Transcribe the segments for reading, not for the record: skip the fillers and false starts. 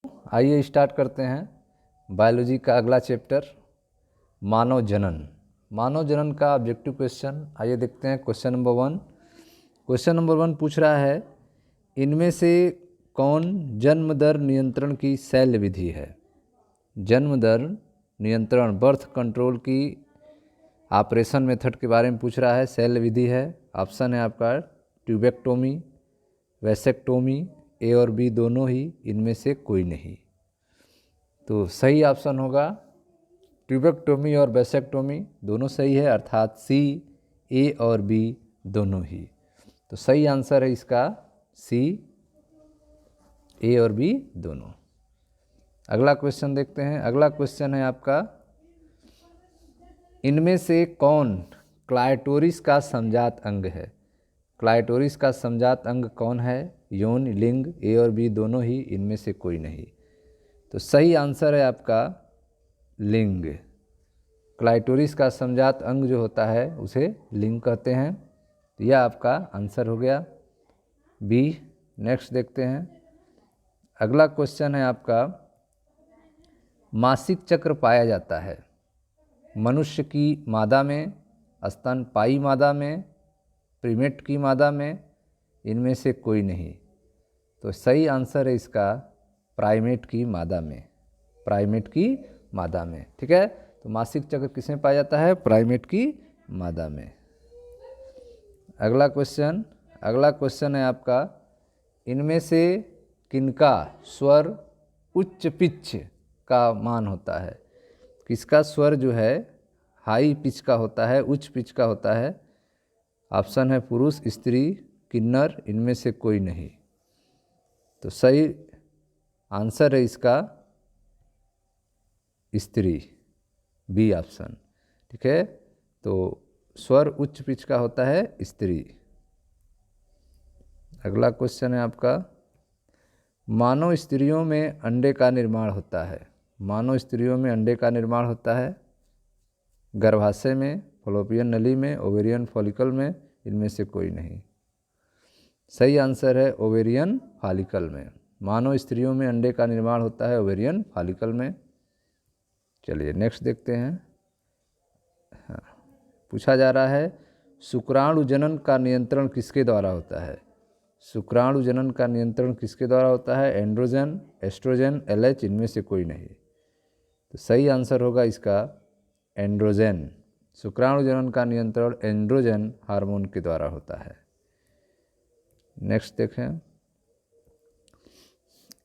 आइए स्टार्ट करते हैं बायोलॉजी का अगला चैप्टर मानव जनन। मानव जनन का ऑब्जेक्टिव क्वेश्चन आइए देखते हैं। Question number 1। क्वेश्चन नंबर 1 पूछ रहा है, इनमें से कौन जन्म दर नियंत्रण की शैल्य विधि है? जन्म दर नियंत्रण, बर्थ कंट्रोल की ऑपरेशन मेथड के बारे में पूछ रहा है, शैल्य विधि है। ऑप्शन है आपका ट्यूबेक्टोमी, वैसेक्टोमी, ए और बी दोनों ही, इनमें से कोई नहीं। तो सही ऑप्शन होगा ट्यूबेक्टोमी और वैसेक्टोमी दोनों सही है, अर्थात सी, ए और बी दोनों ही। तो सही आंसर है इसका सी, ए और बी दोनों। अगला क्वेश्चन देखते हैं। अगला क्वेश्चन है आपका, इनमें से कौन क्लाइटोरिस का समजात अंग है? क्लाइटोरिस का समजात अंग कौन है? यौन, लिंग, ए और बी दोनों ही, इनमें से कोई नहीं। तो सही आंसर है आपका लिंग। क्लाइटोरिस का समजात अंग जो होता है उसे लिंग कहते हैं। तो यह आपका आंसर हो गया बी। नेक्स्ट देखते हैं। अगला क्वेश्चन है आपका, मासिक चक्र पाया जाता है मनुष्य की मादा में, स्तनपायी मादा में, प्रीमेट की मादा में, इनमें से कोई नहीं। तो सही आंसर है इसका प्राइमेट की मादा में, प्राइमेट की मादा में। ठीक है, तो मासिक चक्र किसमें पाया जाता है? प्राइमेट की मादा में। अगला क्वेश्चन है आपका, इनमें से किनका स्वर उच्च पिच का मान होता है? किसका स्वर जो है हाई पिच का होता है, उच्च पिच का होता है? ऑप्शन है पुरुष, स्त्री, किन्नर, इनमें से कोई नहीं। तो सही आंसर है इसका स्त्री, बी ऑप्शन। ठीक है, तो स्वर उच्च पिच का होता है स्त्री। अगला क्वेश्चन है आपका, मानव स्त्रियों में अंडे का निर्माण होता है। मानव स्त्रियों में अंडे का निर्माण होता है गर्भाशय में, फॉलोपियन नली में, ओवेरियन फॉलिकल में, इनमें से कोई नहीं। सही आंसर है ओवेरियन फॉलिकल में। मानव स्त्रियों में अंडे का निर्माण होता है ओवेरियन फॉलिकल में। चलिए नेक्स्ट देखते हैं। हाँ, पूछा जा रहा है, शुक्राणु जनन का नियंत्रण किसके द्वारा होता है? शुक्राणु जनन का नियंत्रण किसके द्वारा होता है? एंड्रोजन, एस्ट्रोजन, एलएच, इनमें से कोई नहीं। तो सही आंसर होगा इसका एंड्रोजन। शुक्राणु जनन का नियंत्रण एंड्रोजन हार्मोन के द्वारा होता है। नेक्स्ट देखें।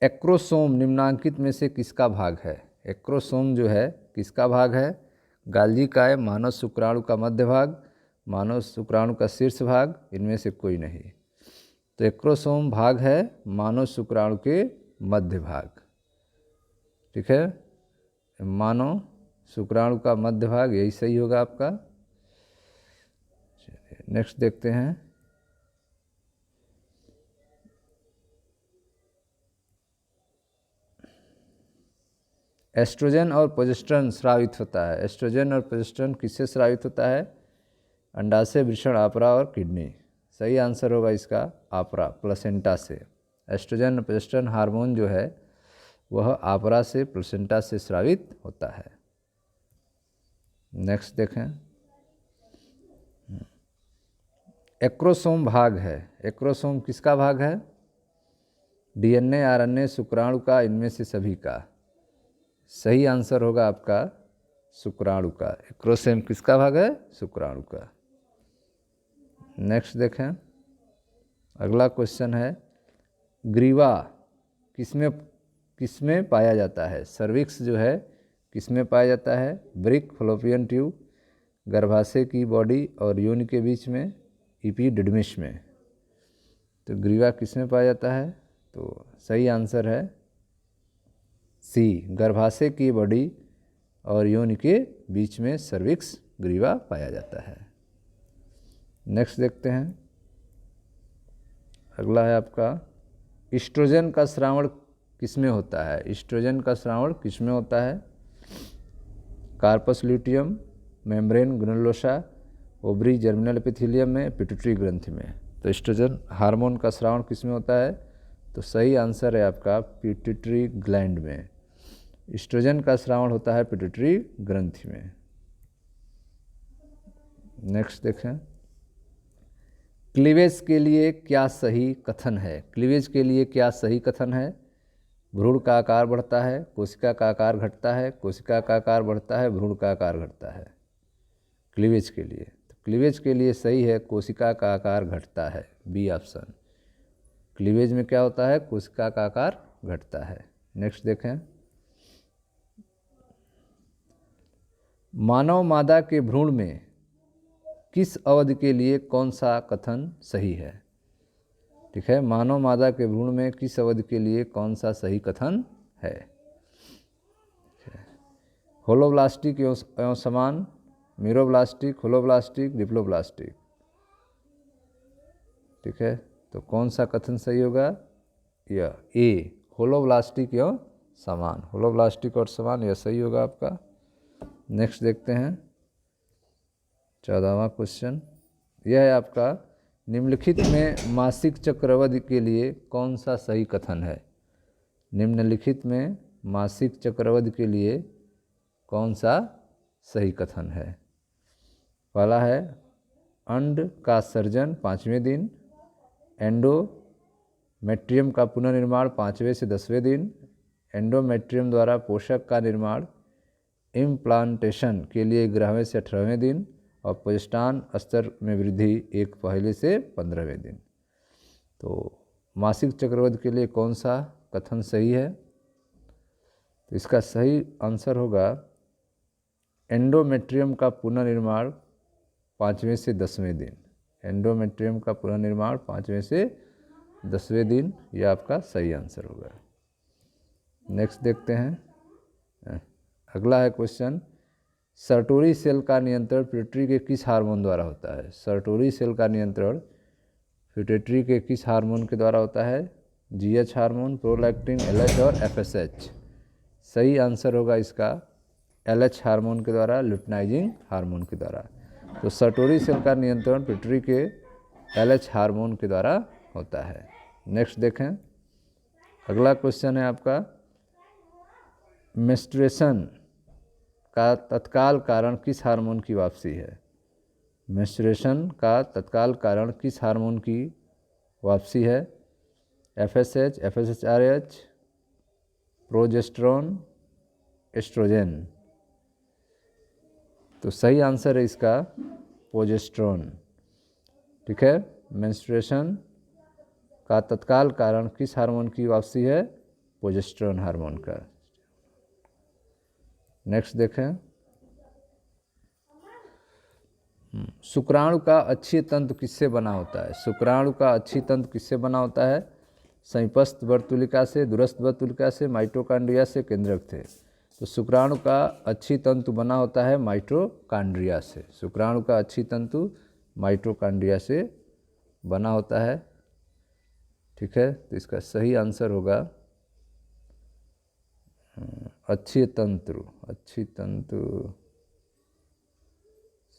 एक्रोसोम निम्नांकित में से किसका भाग है? एक्रोसोम जो है किसका भाग है? गाल्जी का है, मानव शुक्राणु का मध्य भाग, मानव शुक्राणु का शीर्ष भाग, इनमें से कोई नहीं। तो एक्रोसोम भाग है मानव शुक्राणु के मध्य भाग। ठीक है, मानव शुक्राणु का मध्य भाग, यही सही होगा आपका। चलिए नेक्स्ट देखते हैं। एस्ट्रोजन और प्रोजेस्टेरोन स्रावित होता है। एस्ट्रोजन और प्रोजेस्टेरोन किससे स्रावित होता है? अंडाशय, वृषण, आंपरा और किडनी। सही आंसर होगा इसका आंपरा, प्लेसेंटा से। एस्ट्रोजन और प्रोजेस्टेरोन हार्मोन जो है वह आंपरा से, प्लेसेंटा से स्रावित होता है। नेक्स्ट देखें। एक्रोसोम भाग है, एक्रोसोम किसका भाग है? डीएनए, आरएनए, शुक्राणु का, इनमें से सभी का। सही आंसर होगा आपका शुक्राणु का। एक्रोसोम किसका भाग है? शुक्राणु का। नेक्स्ट देखें। अगला क्वेश्चन है, ग्रीवा किसमें पाया जाता है? सर्विक्स जो है किसमें पाया जाता है? ब्रिक, फलोपियन ट्यूब, गर्भाशय की बॉडी और योनि के बीच में, एपिडिडमिस में। तो ग्रीवा किसमें पाया जाता है? तो सही आंसर है सी, गर्भाशय की बॉडी और योनि के बीच में सर्विक्स ग्रीवा पाया जाता है। नेक्स्ट देखते हैं। अगला है आपका, ईस्ट्रोजन का स्रावण किसमें होता है? ईस्ट्रोजन का स्रावण किसमें होता है? Corpus luteum, membrane granulosa, ovary, germinal epithelium में, पिट्यूटरी ग्रंथि में। तो ईस्ट्रोजन हार्मोन का स्रावण किसमें होता है? तो सही आंसर है आपका पिट्यूटरी ग्लैंड में। ईस्ट्रोजन का स्रावण होता है पिट्यूटरी ग्रंथि में। नेक्स्ट देखें, क्लीवेज के लिए क्या सही कथन है? क्लीवेज के लिए क्या सही कथन है? भ्रूण का आकार बढ़ता है, कोशिका का आकार घटता है, कोशिका का आकार बढ़ता है, भ्रूण का आकार घटता है। क्लीवेज के लिए, तो क्लीवेज के लिए सही है कोशिका का आकार घटता है, बी ऑप्शन। क्लीवेज में क्या होता है? कोशिका का आकार घटता है। नेक्स्ट देखें, मानव मादा के भ्रूण में किस अवधि के लिए कौन सा कथन सही है? ठीक है, मानव मादा के भ्रूण में किस अवधि के लिए कौन सा सही कथन है? होलोब्लास्टिक एवं समान, मीरोब्लास्टिक, होलोब्लास्टिक, डिप्लोब्लास्टिक। ठीक है, तो कौन सा कथन सही होगा? यह ए, होलोब्लास्टिक एवं समान। होलोब्लास्टिक और समान यह सही होगा आपका। नेक्स्ट देखते हैं 14वां क्वेश्चन। यह है आपका, निम्नलिखित में मासिक चक्रावधि के लिए कौन सा सही कथन है? निम्नलिखित में मासिक चक्रावधि के लिए कौन सा सही कथन है? पहला है, अंड का सर्जन 5वें दिन, एंडोमेट्रियम का पुनर्निर्माण 5वें से 10वें दिन, एंडोमेट्रियम द्वारा पोषक का निर्माण इम्प्लांटेशन के लिए 11वें से 18वें दिन, और प्रोजेस्टेरॉन स्तर में वृद्धि 1 पहले से 15वें दिन। तो मासिक चक्रावधि के लिए कौन सा कथन सही है? तो इसका सही आंसर होगा एंडोमेट्रियम का पुनर्निर्माण 5वें से 10वें दिन। एंडोमेट्रियम का पुनर्निर्माण 5वें से 10वें दिन, यह आपका सही आंसर होगा। नेक्स्ट देखते हैं, अगला है क्वेश्चन, सर्टोरी सेल का नियंत्रण पिट्यूटरी के किस हार्मोन द्वारा होता है? सर्टोरी सेल का नियंत्रण पिट्यूटरी के किस हार्मोन के द्वारा होता है? जीएच हार्मोन, प्रोलैक्टिन, एलएच और एफएसएच। सही आंसर होगा इसका एलएच हार्मोन के द्वारा, लुटिनाइजिंग हार्मोन के द्वारा। तो सर्टोरी सेल का नियंत्रण पिट्यूटरी के एलएच हार्मोन के द्वारा होता है। नेक्स्ट देखें, अगला क्वेश्चन है आपका, मेंस्ट्रुएशन का तत्काल कारण किस हार्मोन की वापसी है? मेंस्ट्रुएशन का तत्काल कारण किस हार्मोन की वापसी है? FSH, FSHRH, progesterone, oestrogen. तो सही आंसर है इसका प्रोजेस्टेरॉन। ठीक है, मेंस्ट्रुएशन का तत्काल कारण किस हार्मोन की वापसी है? प्रोजेस्टेरॉन हार्मोन का। नेक्स्ट देखें, शुक्राणु का अक्षीय तंतु किससे बना होता है? शुक्राणु का अक्षीय तंतु किससे बना होता है? संयुपस्थ वर्तुलिका से, दूरस्थ वर्तुलिका से, माइटोकॉन्ड्रिया से, केंद्रक से। तो शुक्राणु का अक्षीय तंतु बना होता है माइटोकॉन्ड्रिया से। शुक्राणु का अक्षीय तंतु माइटोकॉन्ड्रिया से बना होता है। ठीक है, तो इसका सही आंसर होगा अक्षीय तंतु। अक्षीय तंतु,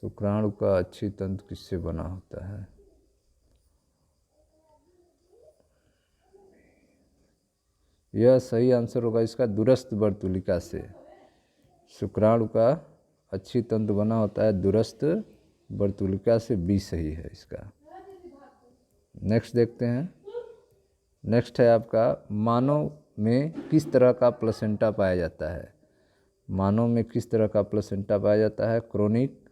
शुक्राणु का अक्षीय तंतु किससे बना होता है? यह सही आंसर होगा इसका दूरस्थ वर्तुलिका से। शुक्राणु का अक्षीय तंतु बना होता है दूरस्थ वर्तुलिका से, बी सही है इसका। नेक्स्ट देखते हैं, नेक्स्ट है आपका, मानव में किस तरह का प्लेसेंटा पाया जाता है? मानव में किस तरह का प्लेसेंटा पाया जाता है? Chronic,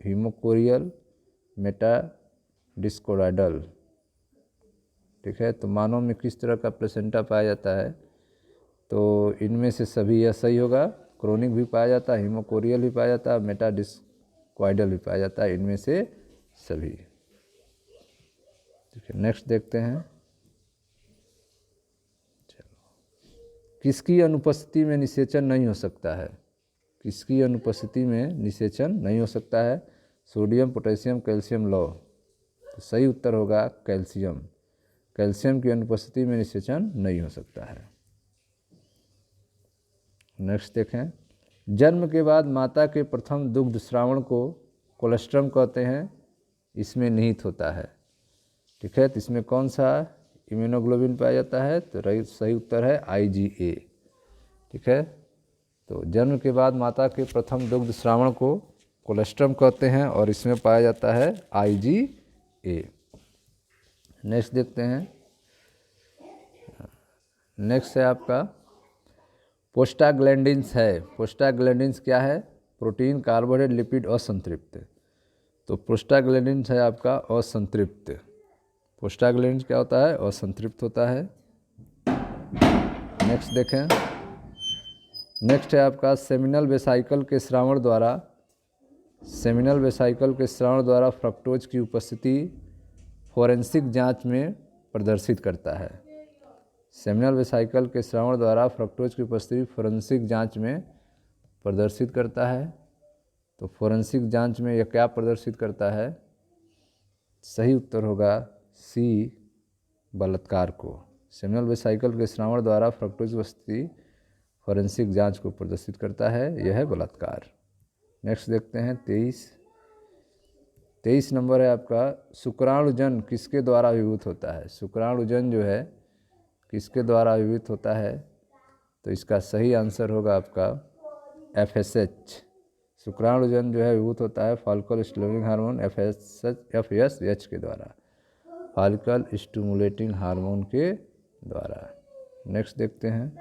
haemochorial, metadiscoidal. ठीक है, तो मानव में किस तरह का प्लेसेंटा पाया जाता है? तो इनमें से सभी यह सही होगा। क्रोनिक भी पाया जाता है, हीमोकोरियल भी पाया जाता है, मेटाडिस्कोइडल भी पाया जाता है, इनमें से सभी। ठीक है, नेक्स्ट देखते हैं, किसकी अनुपस्थिति में निषेचन नहीं हो सकता है? किसकी अनुपस्थिति में निषेचन नहीं हो सकता है? सोडियम, पोटेशियम, कैल्शियम, लौह। तो सही उत्तर होगा कैल्शियम। कैल्शियम की अनुपस्थिति में निषेचन नहीं हो सकता है। नेक्स्ट देखें, जन्म के बाद माता के प्रथम दुग्ध श्रावण को कोलेस्ट्रम कहते हैं, इसमें निहित होता है। ठीक है, तो इसमें कौन सा इम्यूनोग्लोबिन पाया जाता है, तो सही उत्तर है IgA। ठीक है, तो जन्म के बाद माता के प्रथम दुग्ध श्रावण को कोलेस्ट्रम कहते हैं और इसमें पाया जाता है IgA। नेक्स्ट देखते हैं, नेक्स्ट है आपका प्रोस्टाग्लैंडिन्स है। प्रोस्टाग्लैंडिन्स क्या है? प्रोटीन, कार्बोहाइड्रेट, लिपिड असंतृप्त। तो प्रोस्टाग्लैंडिन्स है आपका असंतृप्त। प्रोस्टाग्लैंडिन्स क्या होता है? असंतृप्त होता है। नेक्स्ट देखें, नेक्स्ट है आपका सेमिनल वेसाइकल के स्रावण द्वारा, सेमिनल वेसाइकल के स्रावण द्वारा फ्रक्टोज की उपस्थिति फोरेंसिक जांच में प्रदर्शित करता है। सेमिनल वेसाइकल के स्रावण द्वारा फ्रक्टोज की उपस्थिति फोरेंसिक जांच में प्रदर्शित करता है। तो फोरेंसिक जांच में यह क्या प्रदर्शित करता है? सही उत्तर होगा सी, बलात्कार को। सेमिनल वेसाइकल के स्रावण द्वारा फ्रक्टोज की उपस्थिति फोरेंसिक जांच को प्रदर्शित करता है, यह है बलात्कार। नेक्स्ट देखते हैं 23 नंबर है आपका शुक्राणुजन किसके द्वारा अभिभूत होता है? शुक्राणुजन जो है किसके द्वारा अभिभूत होता है? तो इसका सही आंसर होगा आपका FSH। शुक्राणुजन जो है अभिभूत होता है फॉलिकल स्टिमुलेटिंग हार्मोन FSH के द्वारा, फॉलिकल स्टिमुलेटिंग हार्मोन के द्वारा। नेक्स्ट देखते हैं,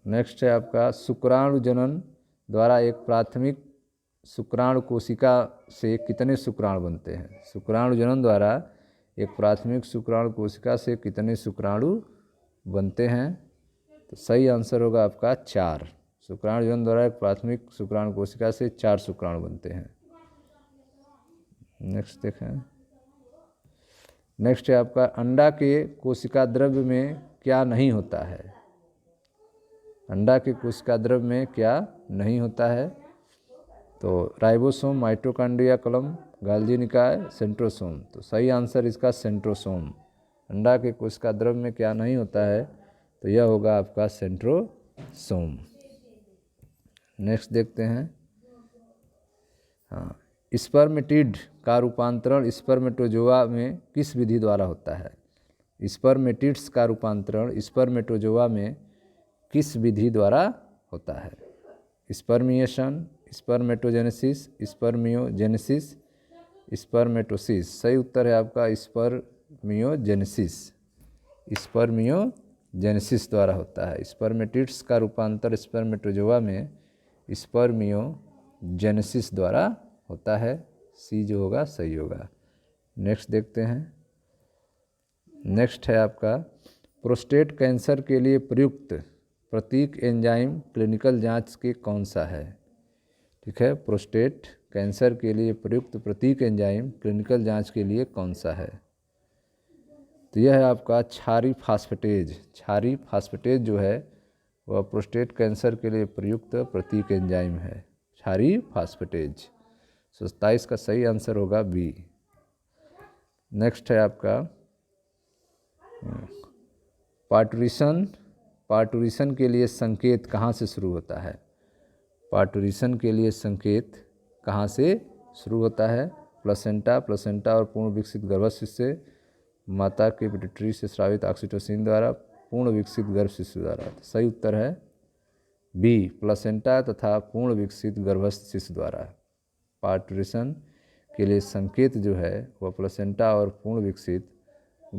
नेक्स्ट है आपका शुक्राणुजनन द्वारा एक प्राथमिक शुक्राणु कोशिका से कितने शुक्राणु बनते हैं? शुक्राणुजनन द्वारा एक प्राथमिक शुक्राणु कोशिका से कितने शुक्राणु बनते हैं? तो सही आंसर होगा आपका 4। शुक्राणुजनन द्वारा एक प्राथमिक शुक्राणु कोशिका से 4 शुक्राणु बनते हैं। नेक्स्ट देखें, नेक्स्ट है आपका अंडा के कोशिका द्रव्य में क्या नहीं होता है? अंडा के कोशिका द्रव्य में क्या नहीं होता है? तो राइबोसोम, माइटोकॉन्ड्रिया कॉलम, गोल्गी निकाय, सेंट्रोसोम। तो सही आंसर इसका सेंट्रोसोम। अंडा के कोशिका द्रव्य में क्या नहीं होता है? तो यह होगा आपका सेंट्रोसोम। नेक्स्ट देखते हैं, हाँ, स्पर्मेटिड का रूपांतरण स्पर्मेटोजोआ में किस विधि द्वारा होता है? स्पर्मेटिड्स का रूपांतरण स्पर्मेटोजोआ में किस विधि द्वारा होता है? Spermiation, spermatogenesis, spermiogenesis, spermatosis. सही उत्तर है आपका स्पर्मियोजेनेसिस। स्पर्मियोजेनेसिस द्वारा होता है। स्पर्मेटिड्स का रूपांतर स्पर्मेटोजोआ में स्पर्मियोजेनेसिस द्वारा होता है। सी जो होगा सही होगा। नेक्स्ट देखते हैं, नेक्स्ट है आपका प्रोस्टेट कैंसर के लिए प्रयुक्त प्रतीक एंजाइम क्लिनिकल जांच के कौन सा है? ठीक है, प्रोस्टेट कैंसर के लिए प्रयुक्त प्रतीक एंजाइम क्लिनिकल जांच के लिए कौन सा है? तो यह है आपका क्षारीय फास्फेटेज। क्षारीय फास्फेटेज जो है वह प्रोस्टेट कैंसर के लिए प्रयुक्त प्रतीक एंजाइम है, क्षारीय फास्फेटेज। 27 का सही आंसर होगा बी। नेक्स्ट है आपका पार्टुरिशन के लिए संकेत कहाँ से शुरू होता है? पार्टुरिशन के लिए संकेत कहाँ से शुरू होता है? प्लेसेंटा और पूर्ण विकसित गर्भाशय से, माता के पिट्यूटरी से स्रावित ऑक्सीटोसिन द्वारा, पूर्ण विकसित गर्भ शिशु द्वारा। सही उत्तर है बी, प्लेसेंटा तथा पूर्ण विकसित गर्भस्थ शिशु द्वारा। पार्टुरिशन के लिए संकेत जो है वह प्लेसेंटा और पूर्ण विकसित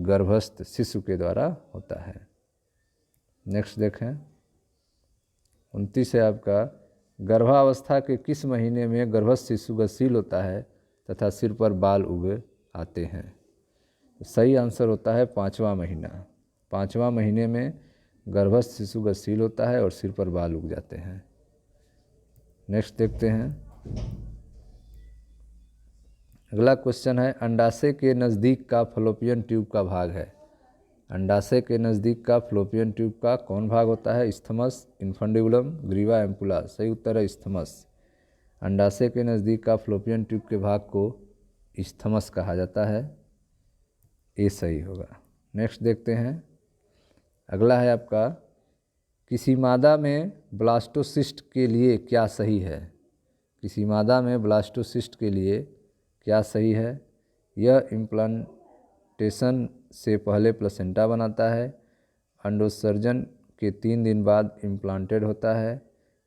गर्भस्थ शिशु के द्वारा होता है। नेक्स्ट देखें, 29 है आपका गर्भावस्था के किस महीने में गर्भस्थ शिशु गतिशील होता है तथा सिर पर बाल उग आते हैं? सही आंसर होता है 5वां महीना। 5वां महीने में गर्भस्थ शिशु गतिशील होता है और सिर पर बाल उग जाते हैं। नेक्स्ट देखते हैं, अगला क्वेश्चन है अंडाशय के नज़दीक का फलोपियन ट्यूब का भाग है। अंडाशय के नज़दीक का फलोपियन ट्यूब का कौन भाग होता है? इस्थमस, इन्फंडिबुलम, ग्रीवा, एम्पुला। सही उत्तर है इस्थमस। अंडाशय के नज़दीक का फलोपियन ट्यूब के भाग को इस्थमस कहा जाता है। ये सही होगा। नेक्स्ट देखते हैं, अगला है आपका किसी मादा में ब्लास्टोसिस्ट के लिए क्या सही है? किसी मादा में ब्लास्टोसिस्ट के लिए क्या सही है? यह इम्प्लांटेशन से पहले प्लेसेंटा बनाता है। अंडोत्सर्जन के 3 दिन बाद इम्प्लांटेड होता है।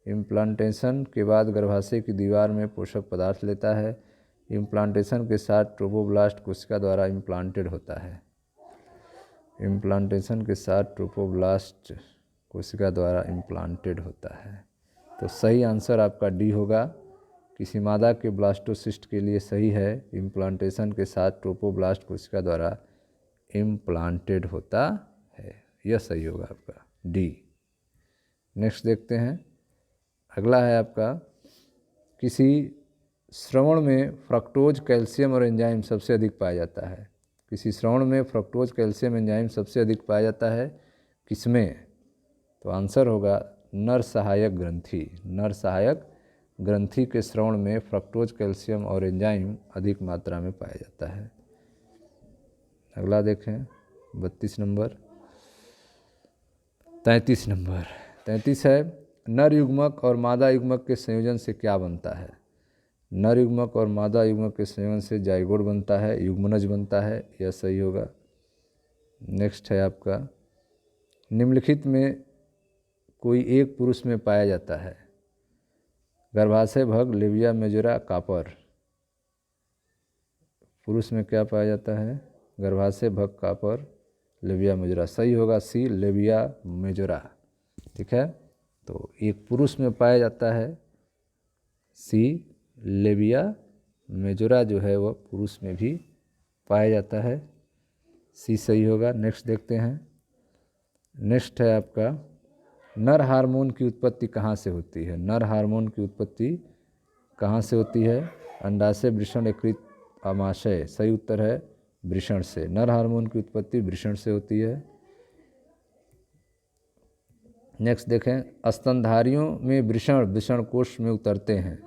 इम्प्लांटेशन के बाद गर्भाशय की दीवार में पोषक पदार्थ लेता है। इम्प्लांटेशन के साथ ट्रोपोब्लास्ट कोशिका द्वारा इम्प्लांटेड होता है। इम्प्लांटेशन के साथ ट्रोपोब्लास्ट कोशिका द्वारा इम्प्लांटेड होता है। तो सही आंसर आपका डी होगा। किसी मादा के ब्लास्टोसिस्ट के लिए सही है, इम्प्लांटेशन के साथ ट्रोपोब्लास्ट कोशिका द्वारा इम्प्लांटेड होता है। यह सही होगा आपका डी। नेक्स्ट देखते हैं, अगला है आपका, किसी श्रवण में फ्रक्टोज, कैल्शियम और एंजाइम सबसे अधिक पाया जाता है। किसी श्रवण में फ्रक्टोज, कैल्शियम, एंजाइम सबसे अधिक पाया जाता है किसमें? तो आंसर होगा नर सहायक ग्रंथि। नर सहायक ग्रंथि के श्रवण में फ्रक्टोज, कैल्शियम और एंजाइम अधिक मात्रा में पाया जाता है। अगला देखें 32 नंबर, 33 नंबर। 33 है, नर युग्मक और मादा युग्मक के संयोजन से क्या बनता है? नर युग्मक और मादा युग्मक के संयोजन से जाइगोट बनता है, युग्मनज बनता है। यह सही होगा। नेक्स्ट है आपका, निम्नलिखित में कोई एक पुरुष में पाया जाता है। गर्भाशय भग, लेबिया मेजोरा, कापर। पुरुष में क्या पाया जाता है? गर्भाशय भग, कापर, लेबिया मेजोरा। सही होगा सी, लेबिया मेजोरा। ठीक है, तो एक पुरुष में पाया जाता है सी, लेबिया मेजोरा जो है वह पुरुष में भी पाया जाता है। सी सही होगा। नेक्स्ट देखते हैं, नेक्स्ट है आपका, नर हार्मोन की उत्पत्ति कहाँ से होती है? नर हार्मोन की उत्पत्ति कहाँ से होती है? अंडाशय, वृषण, यकृत, आमाशय। सही उत्तर है वृषण से। नर हार्मोन की उत्पत्ति वृषण से होती है। नेक्स्ट देखें, स्तनधारियों में वृषण वृषण कोश में उतरते हैं।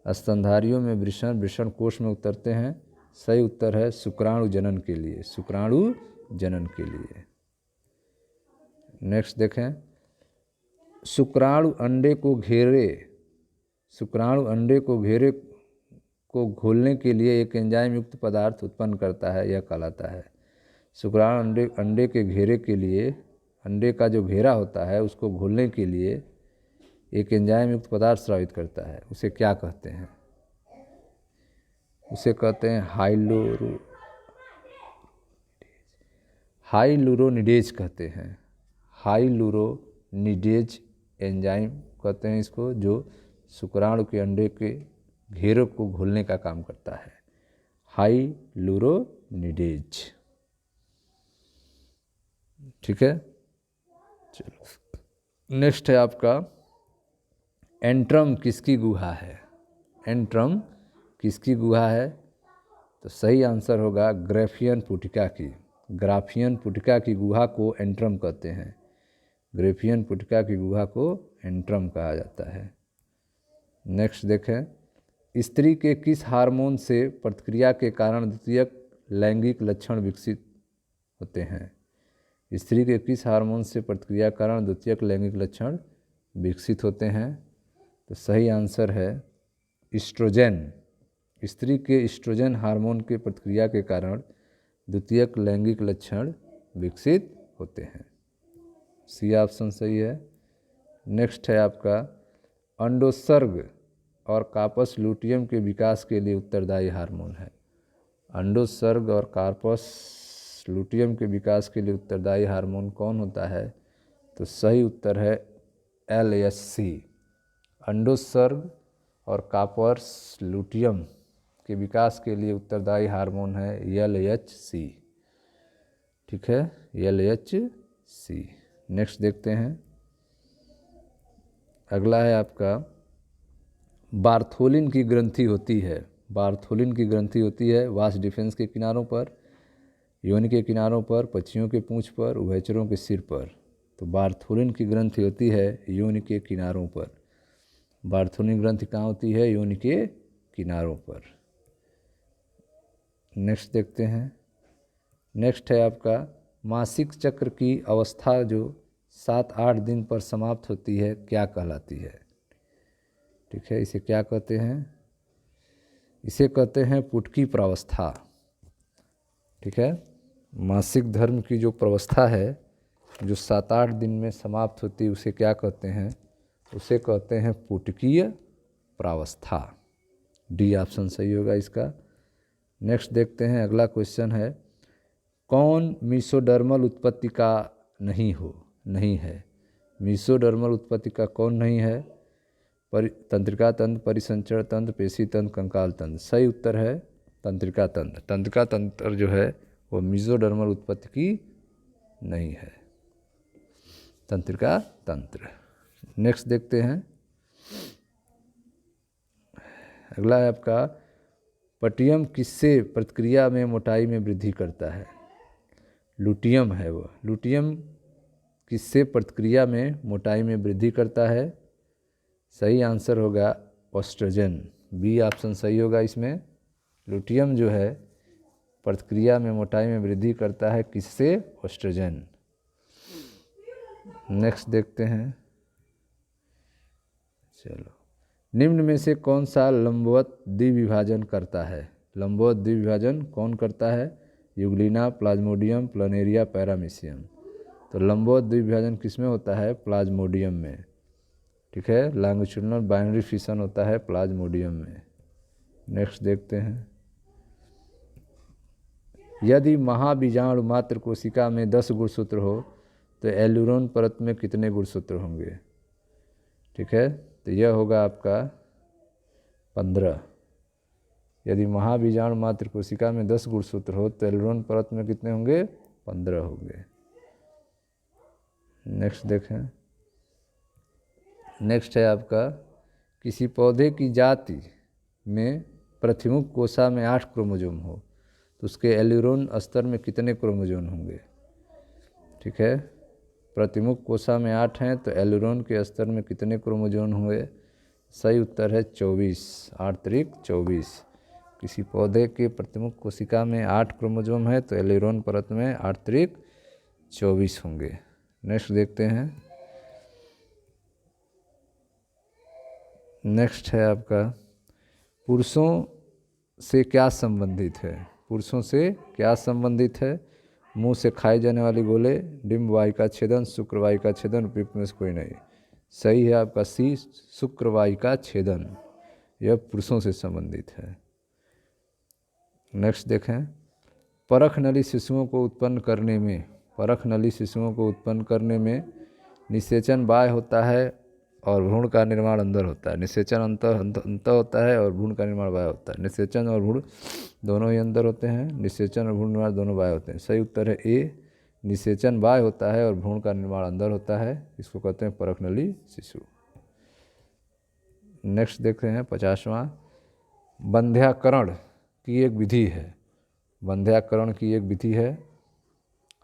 स्तनधारियों में वृषण वृषण कोश में उतरते हैं। सही उत्तर है शुक्राणु जनन के लिए। शुक्राणु जनन के लिए। नेक्स्ट देखें, शुक्राणु अंडे को घेरे को घोलने के लिए एक एंजाइम युक्त पदार्थ उत्पन्न करता है, यह कहलाता है। शुक्राणु अंडे के घेरे के लिए, अंडे का जो घेरा होता है उसको घोलने के लिए एक एंजाइम युक्त पदार्थ स्रावित करता है, उसे क्या कहते हैं? उसे कहते हैं हाइलुरोनिडेज कहते हैं। हाइलुरोनिडेज एंजाइम कहते हैं इसको, जो शुक्राणु के अंडे के घेरे को घोलने का काम करता है। हाइलुरोनिडेज। ठीक है, चलो नेक्स्ट है आपका, एंट्रम किसकी गुहा है? एंट्रम किसकी गुहा है? तो सही आंसर होगा ग्राफियन पुटिका की। ग्राफियन पुटिका की गुहा को एंट्रम कहते हैं। ग्राफियन पुटिका की गुहा को एंट्रम कहा जाता है। नेक्स्ट देखें, स्त्री के किस हार्मोन से प्रतिक्रिया के कारण द्वितीयक लैंगिक लक्षण विकसित होते हैं? स्त्री के किस हार्मोन से प्रतिक्रिया के कारण द्वितीयक लैंगिक लक्षण विकसित होते हैं? तो सही आंसर है ईस्ट्रोजन। स्त्री के ईस्ट्रोजन हार्मोन के प्रतिक्रिया के कारण द्वितीयक लैंगिक लक्षण विकसित होते हैं। सी ऑप्शन सही है। नेक्स्ट है आपका, अंडोत्सर्ग और कार्पस लूटियम के विकास के लिए उत्तरदायी हार्मोन है। अंडोत्सर्ग और कार्पस लूटियम के विकास के लिए उत्तरदायी हार्मोन कौन होता है? तो सही उत्तर है LHC। अंडोत्सर्ग और कार्पस लूटियम के विकास के लिए उत्तरदायी हार्मोन है LHC। ठीक है, LHC। नेक्स्ट देखते हैं, अगला है आपका, बार्थोलिन की ग्रंथि होती है। बार्थोलिन की ग्रंथि होती है वास डिफेंस के किनारों पर, योनि के किनारों पर, पक्षियों के पूंछ पर, उभयचरों के सिर पर। तो बार्थोलिन की ग्रंथि होती है योनि के किनारों पर। बार्थोलिन ग्रंथि कहाँ होती है? योनि के किनारों पर। नेक्स्ट देखते हैं, नेक्स्ट है आपका, मासिक चक्र की अवस्था जो 7-8 दिन पर समाप्त होती है क्या कहलाती है? ठीक है, इसे क्या कहते हैं? इसे कहते हैं पुटकी प्रावस्था। ठीक है, मासिक धर्म की जो प्रवस्था है जो 7-8 दिन में समाप्त होती है उसे क्या कहते हैं? उसे कहते हैं पुटकीय प्रावस्था। डी ऑप्शन सही होगा इसका। नेक्स्ट देखते हैं, अगला क्वेश्चन है, कौन मीसोडर्मल उत्पत्ति का नहीं है? मीसोडर्मल उत्पत्ति का कौन नहीं है? तंत्रिका तंत्र, परिसंचरण तंत्र, पेशी तंत्र, कंकाल तंत्र। सही उत्तर है तंत्रिका तंत्र। तंत्रिका तंत्र जो है वो मीसोडर्मल उत्पत्ति की नहीं है, तंत्रिका तंत्र। नेक्स्ट देखते हैं, अगला है आपका, पटियम किससे प्रतिक्रिया में मोटाई में वृद्धि करता है? लुटियम है वो। लुटियम किससे प्रतिक्रिया में मोटाई में वृद्धि करता है? सही आंसर होगा ऑस्ट्रोजन। बी ऑप्शन सही होगा इसमें। लुटियम जो है प्रतिक्रिया में मोटाई में वृद्धि करता है, किससे? ऑस्ट्रोजन। नेक्स्ट देखते हैं, चलो, निम्न में से कौन सा लंबवत द्विविभाजन करता है? लंबवत द्विविभाजन कौन करता है? Euglena, Plasmodium, Planaria, paramecium. तो लंबवत द्विविभाजन किस में होता है? प्लाज्मोडियम में। ठीक है, लॉन्गिट्यूडिनल बाइनरी फिशन होता है प्लाज्मोडियम में। नेक्स्ट देखते हैं, यदि महाबीजाणु मात्र कोशिका में 10 गुणसूत्र हो तो एल्यूरोन परत में कितने गुणसूत्र होंगे? ठीक है, तो यह होगा आपका 15। यदि महाबीजाणु मात्र कोशिका में 10 गुणसूत्र हो तो एल्यूरोन परत में कितने होंगे? 15 होंगे। नेक्स्ट देखें, नेक्स्ट है आपका, किसी पौधे की जाति में प्रतिमुख कोशा में 8 क्रोमोसोम हो तो उसके एल्यूरोन स्तर में कितने क्रोमोसोम होंगे? ठीक है, प्रतिमुख कोशा में 8 हैं तो एल्यूरोन के स्तर में कितने क्रोमोसोम होंगे? सही उत्तर है 24। 8 त्रिक 24। किसी पौधे के प्रतिमुख कोशिका में 8 क्रोमोसोम है तो एल्यूरोन परत में 8 त्रिक 24 होंगे। नेक्स्ट देखते हैं, नेक्स्ट है आपका, पुरुषों से क्या संबंधित है? पुरुषों से क्या संबंधित है? मुंह से खाए जाने वाले गोले, डिम्ब वाहिका छेदन, शुक्रवाहिका छेदन, उपयुक्त में से कोई नहीं। सही है आपका सी, शुक्रवाहिका छेदन। यह पुरुषों से संबंधित है। नेक्स्ट देखें, परख नली शिशुओं को उत्पन्न करने में निषेचन बाह्य होता है और भ्रूण का निर्माण अंदर होता है। निषेचन अंतर होता है और भ्रूण का निर्माण बाह्य होता है। निषेचन और भ्रूण दोनों ही अंदर होते हैं, निषेचन और भ्रूण निर्माण दोनों बाह्य होते हैं। सही उत्तर है ए, निषेचन बाह्य होता है और भ्रूण का निर्माण अंदर होता है। इसको कहते हैं परख नली शिशु। नेक्स्ट देखते हैं 50वां, बंध्याकरण की एक विधि है। बंध्याकरण की एक विधि है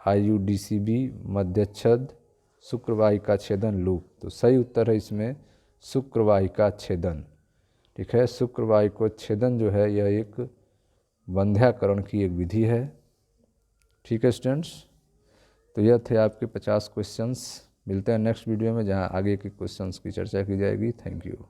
IUDCB, मध्यच्छद, शुक्रवाहिका छेदन, लूप। तो सही उत्तर है इसमें शुक्रवाहिका छेदन। ठीक है, शुक्रवाहिका छेदन जो है यह एक बंध्याकरण की एक विधि है। ठीक है स्टूडेंट्स, तो यह थे आपके 50 क्वेश्चंस। मिलते हैं नेक्स्ट वीडियो में जहां आगे के क्वेश्चंस की चर्चा की जाएगी। Thank you.